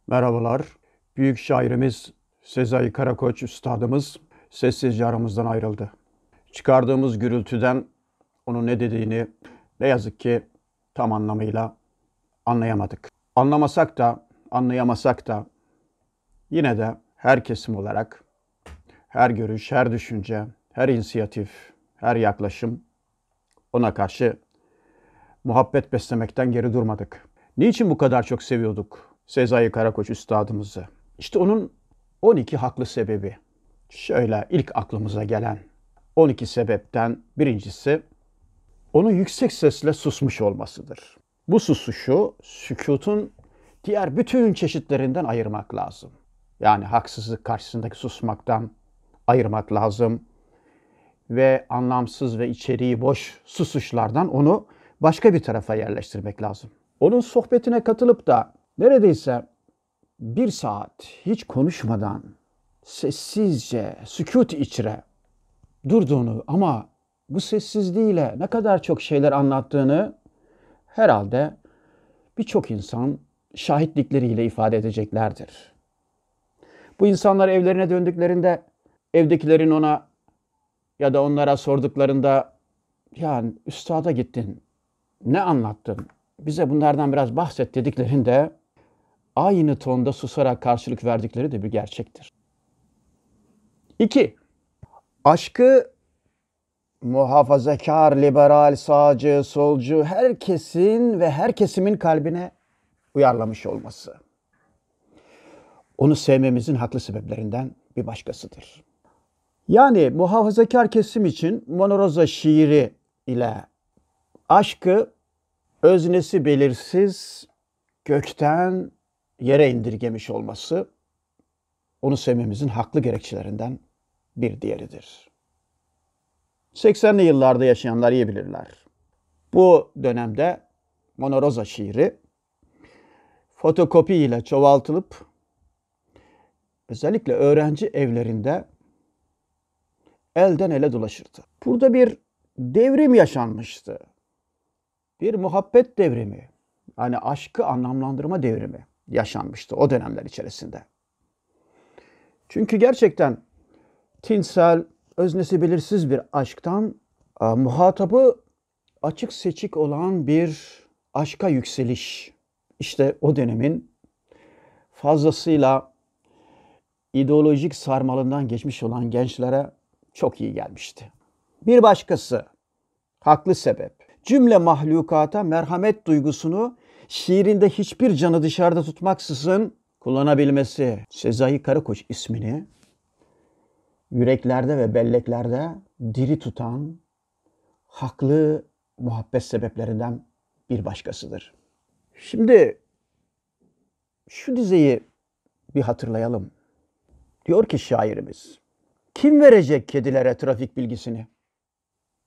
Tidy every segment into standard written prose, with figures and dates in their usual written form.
Merhabalar. Büyük şairimiz Sezai Karakoç üstadımız sessizce aramızdan ayrıldı. Çıkardığımız gürültüden onun ne dediğini ne yazık ki tam anlamıyla anlayamadık. Anlamasak da, anlayamasak da yine de her kesim olarak her görüş, her düşünce, her inisiyatif, her yaklaşım ona karşı muhabbet beslemekten geri durmadık. Niçin bu kadar çok seviyorduk Sezai Karakoç üstadımızı? İşte onun 12 haklı sebebi. Şöyle ilk aklımıza gelen 12 sebepten birincisi onun yüksek sesle susmuş olmasıdır. Bu susuşu sükûtun diğer bütün çeşitlerinden ayırmak lazım. Yani haksızlık karşısındaki susmaktan ayırmak lazım ve anlamsız ve içeriği boş susuşlardan onu başka bir tarafa yerleştirmek lazım. Onun sohbetine katılıp da neredeyse bir saat hiç konuşmadan sessizce, sükût içre durduğunu ama bu sessizliğiyle ne kadar çok şeyler anlattığını herhalde birçok insan şahitlikleriyle ifade edeceklerdir. Bu insanlar evlerine döndüklerinde evdekilerin ona ya da onlara sorduklarında yani üstada gittin, ne anlattın, bize bunlardan biraz bahset dediklerinde aynı tonda susarak karşılık verdikleri de bir gerçektir. 2. Aşkı muhafazakar, liberal, sağcı, solcu herkesin ve her kesimin kalbine uyarlamış olması. Onu sevmemizin haklı sebeplerinden bir başkasıdır. Yani muhafazakar kesim için Mona Rosa şiiri ile aşkı öznesi belirsiz, gökten yere indirgemiş olması onu sevmemizin haklı gerekçelerinden bir diğeridir. 80'li yıllarda yaşayanlar iyi bilirler. Bu dönemde Mona Rosa şiiri fotokopi ile çoğaltılıp özellikle öğrenci evlerinde elden ele dolaşırdı. Burada bir devrim yaşanmıştı. Bir muhabbet devrimi, yani aşkı anlamlandırma devrimi yaşanmıştı o dönemler içerisinde. Çünkü gerçekten tinsel, öznesi belirsiz bir aşktan muhatabı açık seçik olan bir aşka yükseliş. İşte o dönemin fazlasıyla ideolojik sarmalından geçmiş olan gençlere çok iyi gelmişti. Bir başkası, haklı sebep, cümle mahlukata merhamet duygusunu şiirinde hiçbir canı dışarıda tutmaksızın kullanabilmesi. Sezai Karakoç ismini yüreklerde ve belleklerde diri tutan haklı muhabbet sebeplerinden bir başkasıdır. Şimdi şu dizeyi bir hatırlayalım. Diyor ki şairimiz, kim verecek kedilere trafik bilgisini?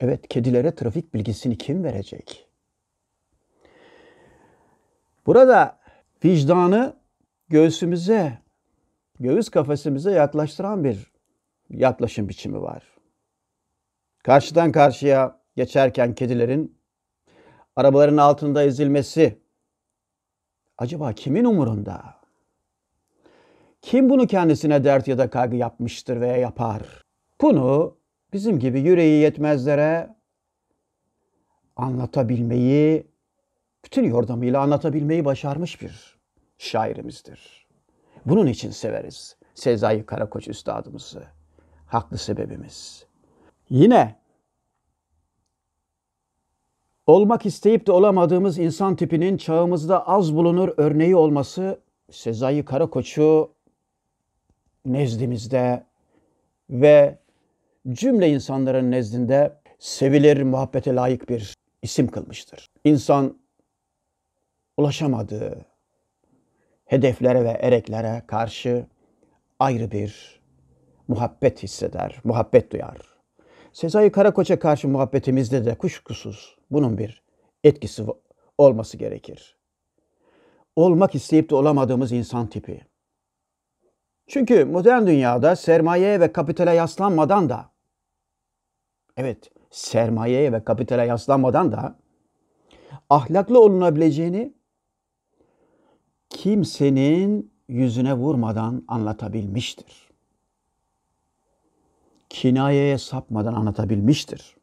Evet, kedilere trafik bilgisini kim verecek? Burada vicdanı göğsümüze, göğüs kafesimize yaklaştıran bir yaklaşım biçimi var. Karşıdan karşıya geçerken kedilerin arabaların altında ezilmesi acaba kimin umurunda? Kim bunu kendisine dert ya da kaygı yapmıştır veya yapar? Bunu bizim gibi yüreği yetmezlere anlatabilmeyi, bütün yordamıyla anlatabilmeyi başarmış bir şairimizdir. Bunun için severiz Sezai Karakoç üstadımızı. Haklı sebebimiz. Yine olmak isteyip de olamadığımız insan tipinin çağımızda az bulunur örneği olması Sezai Karakoç'u nezdimizde ve cümle insanların nezdinde sevilir, muhabbete layık bir isim kılmıştır. İnsan ulaşamadığı hedeflere ve ereklere karşı ayrı bir muhabbet hisseder, muhabbet duyar. Sezai Karakoç'a karşı muhabbetimizde de kuşkusuz bunun bir etkisi olması gerekir. Olmak isteyip de olamadığımız insan tipi. Çünkü modern dünyada sermayeye ve kapitale yaslanmadan da, evet sermayeye ve kapitale yaslanmadan da ahlaklı olunabileceğini kimsenin yüzüne vurmadan anlatabilmiştir. Kinayeye sapmadan anlatabilmiştir.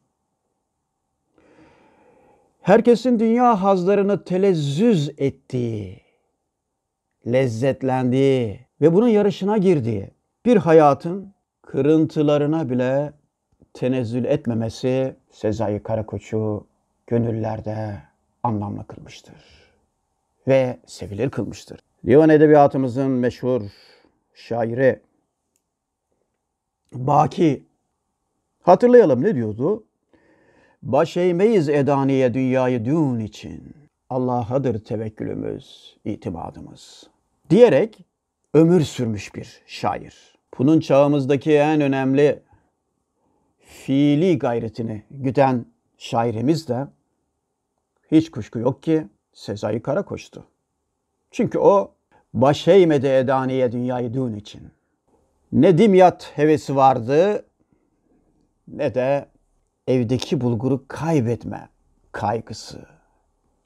Herkesin dünya hazlarını telezzüz ettiği, lezzetlendiği ve bunun yarışına girdiği bir hayatın kırıntılarına bile tenezzül etmemesi Sezai Karakoç'u gönüllerde anlamlı kılmıştır ve sevilir kılmıştır. Divan edebiyatımızın meşhur şairi Baki, hatırlayalım ne diyordu? Baş eğmeyiz edaniye dünyayı dün için. Allah'adır tevekkülümüz, itimadımız. Diyerek ömür sürmüş bir şair. Bunun çağımızdaki en önemli fiili gayretini güden şairimiz de hiç kuşku yok ki Sezai Karakoç'tu. Çünkü o baş eğmedi edaniye dünyayı dün için. Ne dimyat hevesi vardı ne de evdeki bulguru kaybetme kaygısı.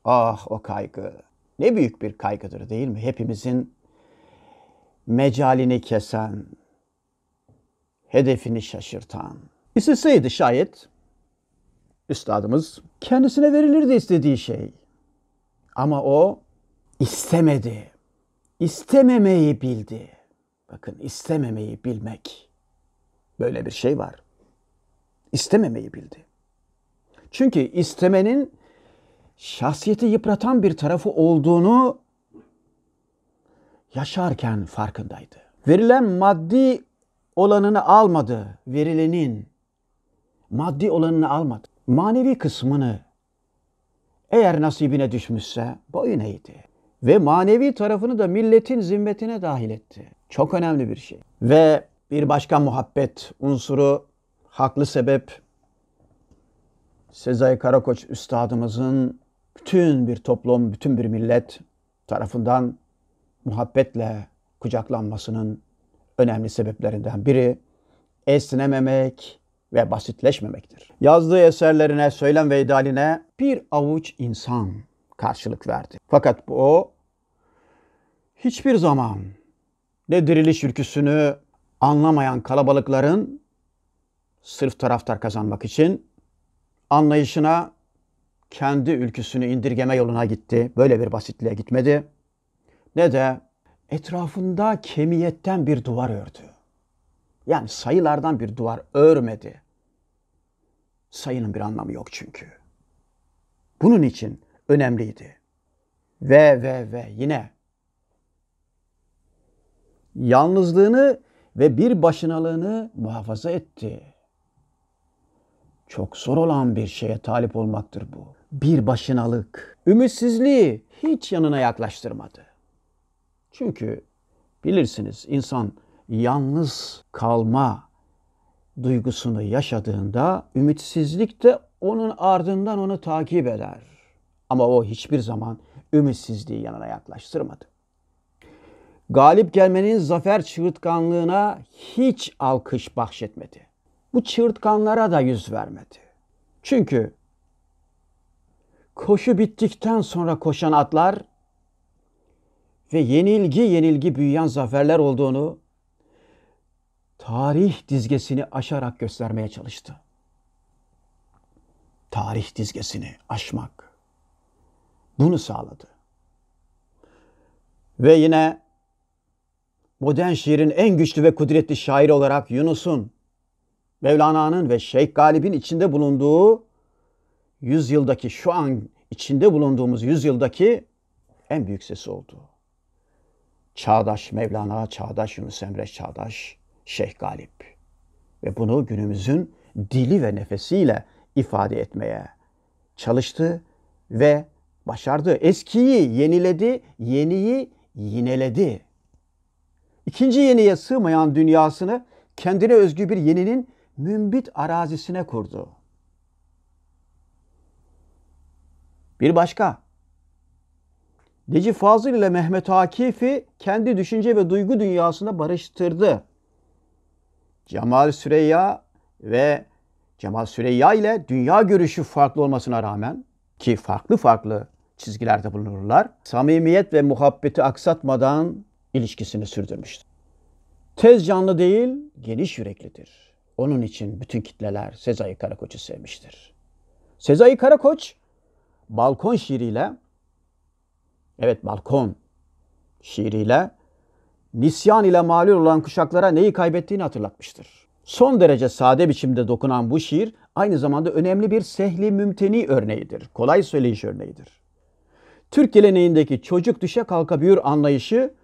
Ah o kaygı ne büyük bir kaygıdır değil mi? Hepimizin mecalini kesen, hedefini şaşırtan. İsteseydi şayet üstadımız kendisine verilirdi istediği şey. Ama o istemedi. İstememeyi bildi. Bakın istememeyi bilmek. Böyle bir şey var. İstememeyi bildi. Çünkü istemenin şahsiyeti yıpratan bir tarafı olduğunu yaşarken farkındaydı. Verilen maddi olanını almadı. Verilenin maddi olanını almadı. Manevi kısmını eğer nasibine düşmüşse boyun eğdi. Ve manevi tarafını da milletin zimmetine dahil etti. Çok önemli bir şey. Ve bir başka muhabbet unsuru, haklı sebep, Sezai Karakoç üstadımızın bütün bir toplum, bütün bir millet tarafından muhabbetle kucaklanmasının önemli sebeplerinden biri esnememek ve basitleşmemektir. Yazdığı eserlerine, söylem ve idealine bir avuç insan karşılık verdi. Fakat o hiçbir zaman ne diriliş ülküsünü anlamayan kalabalıkların sırf taraftar kazanmak için anlayışına kendi ülküsünü indirgeme yoluna gitti. Böyle bir basitliğe gitmedi. Ne de etrafında kemiyetten bir duvar ördü. Yani sayılardan bir duvar örmedi. Sayının bir anlamı yok çünkü. Bunun için önemliydi. Ve yine yalnızlığını ve bir başınalığını muhafaza etti. Çok zor olan bir şeye talip olmaktır bu. Bir başınalık, ümitsizliği hiç yanına yaklaştırmadı. Çünkü bilirsiniz insan yalnız kalma duygusunu yaşadığında ümitsizlik de onun ardından onu takip eder. Ama o hiçbir zaman ümitsizliği yanına yaklaştırmadı. Galip gelmenin zafer çığırtkanlığına hiç alkış bahşetmedi. Bu çığırtkanlara da yüz vermedi. Çünkü koşu bittikten sonra koşan atlar ve yenilgi büyüyen zaferler olduğunu tarih dizgesini aşarak göstermeye çalıştı. Tarih dizgesini aşmak. Bunu sağladı. Ve yine modern şiirin en güçlü ve kudretli şairi olarak Yunus'un, Mevlana'nın ve Şeyh Galip'in içinde bulunduğu yüzyıldaki, şu an içinde bulunduğumuz yüzyıldaki en büyük sesi oldu. Çağdaş Mevlana, çağdaş Yunus Emre, çağdaş Şeyh Galip. Ve bunu günümüzün dili ve nefesiyle ifade etmeye çalıştı ve başardı. Eskiyi yeniledi, yeniyi yineledi. İkinci yeniye sığmayan dünyasını kendine özgü bir yeninin mümbit arazisine kurdu. Bir başka, Necip Fazıl ile Mehmet Akif'i kendi düşünce ve duygu dünyasında barıştırdı. Cemal Süreyya ile dünya görüşü farklı olmasına rağmen ki farklı çizgilerde bulunurlar, samimiyet ve muhabbeti aksatmadan ilişkisini sürdürmüştür. Tez canlı değil, geniş yüreklidir. Onun için bütün kitleler Sezai Karakoç'u sevmiştir. Sezai Karakoç, balkon şiiriyle, evet balkon şiiriyle, nisyan ile malul olan kuşaklara neyi kaybettiğini hatırlatmıştır. Son derece sade biçimde dokunan bu şiir, aynı zamanda önemli bir sehli mümteni örneğidir. Kolay söyleyiş örneğidir. Türk geleneğindeki çocuk düşe kalka büyür anlayışı,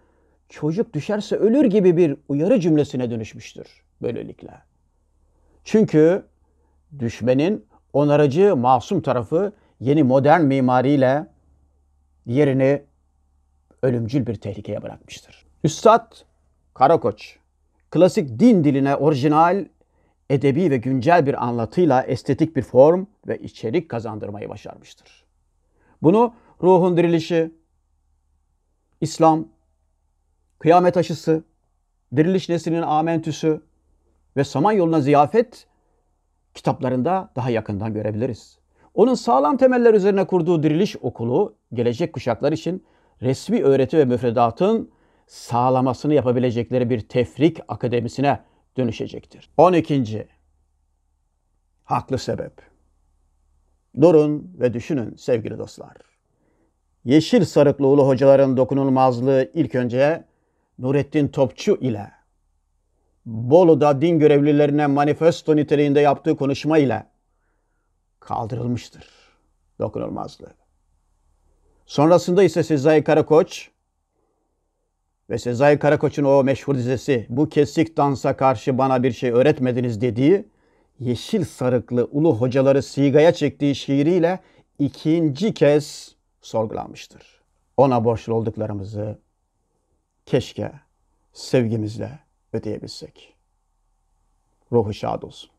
çocuk düşerse ölür gibi bir uyarı cümlesine dönüşmüştür böylelikle. Çünkü düşmenin onarıcı, masum tarafı yeni modern mimariyle yerini ölümcül bir tehlikeye bırakmıştır. Üstad Karakoç, klasik din diline orijinal, edebi ve güncel bir anlatıyla estetik bir form ve içerik kazandırmayı başarmıştır. Bunu ruhun dirilişi, İslam, kıyamet aşısı, diriliş neslinin amentüsü ve Samanyolu'na ziyafet kitaplarında daha yakından görebiliriz. Onun sağlam temeller üzerine kurduğu diriliş okulu, gelecek kuşaklar için resmi öğreti ve müfredatın sağlamasını yapabilecekleri bir tefrik akademisine dönüşecektir. 12. Haklı sebep. Durun ve düşünün sevgili dostlar. Yeşil sarıklı ulu hocaların dokunulmazlığı ilk önce Nurettin Topçu ile Bolu'da din görevlilerine manifesto niteliğinde yaptığı konuşma ile kaldırılmıştır dokunulmazlığı. Sonrasında ise Sezai Karakoç ve Sezai Karakoç'un o meşhur dizesi "Bu kesik dansa karşı bana bir şey öğretmediniz" dediği yeşil sarıklı ulu hocaları sigaya çektiği şiiriyle ikinci kez sorgulanmıştır. Ona borçlu olduklarımızı keşke sevgimizle ödeyebilsek. Ruhu şad olsun.